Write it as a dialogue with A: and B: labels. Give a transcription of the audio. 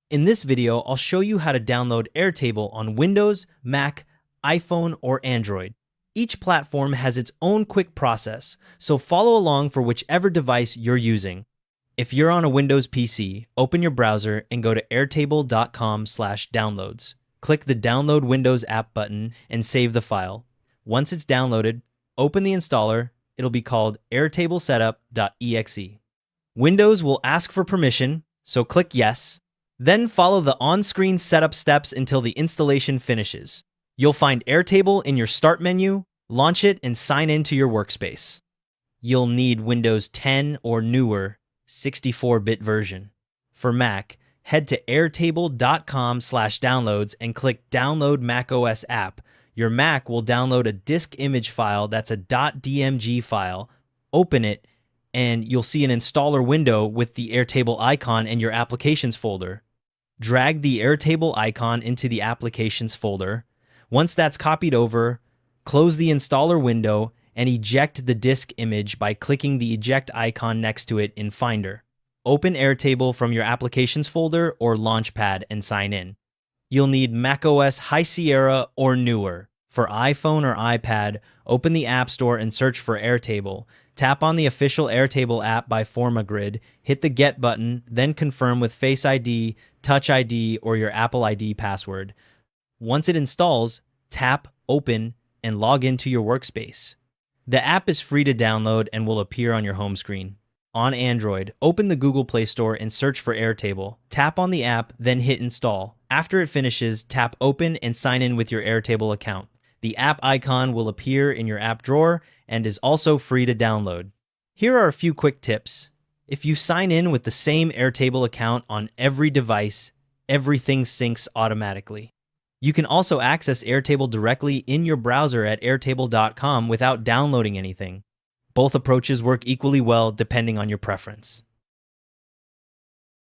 A: In this video, I'll show you how to download Airtable on Windows, Mac, iPhone, or Android. Each platform has its own quick process, so follow along for whichever device you're using. If you're on a Windows PC, open your browser and go to airtable.com/downloads. Click the Download Windows app button and save the file. Once it's downloaded, open the installer. It'll be called airtablesetup.exe. Windows will ask for permission, so click Yes. Then follow the on-screen setup steps until the installation finishes. You'll find Airtable in your Start menu, launch it, and sign in to your workspace. You'll need Windows 10 or newer 64-bit version. For Mac, head to airtable.com/downloads and click Download macOS app. Your Mac will download a disk image file that's a .dmg file. Open it, and you'll see an installer window with the Airtable icon and your Applications folder. Drag the Airtable icon into the Applications folder. Once that's copied over, close the installer window and eject the disk image by clicking the eject icon next to it in Finder. Open Airtable from your Applications folder or Launchpad and sign in. You'll need macOS High Sierra or newer. For iPhone or iPad, open the App Store and search for Airtable. Tap on the official Airtable app by FormaGrid, hit the Get button, then confirm with Face ID, Touch ID, or your Apple ID password. Once it installs, tap Open and log into your workspace. The app is free to download and will appear on your home screen. On Android, open the Google Play Store and search for Airtable. Tap on the app, then hit Install. After it finishes, tap Open and sign in with your Airtable account. The app icon will appear in your app drawer and is also free to download. Here are a few quick tips. If you sign in with the same Airtable account on every device, everything syncs automatically. You can also access Airtable directly in your browser at airtable.com without downloading anything. Both approaches work equally well depending on your preference.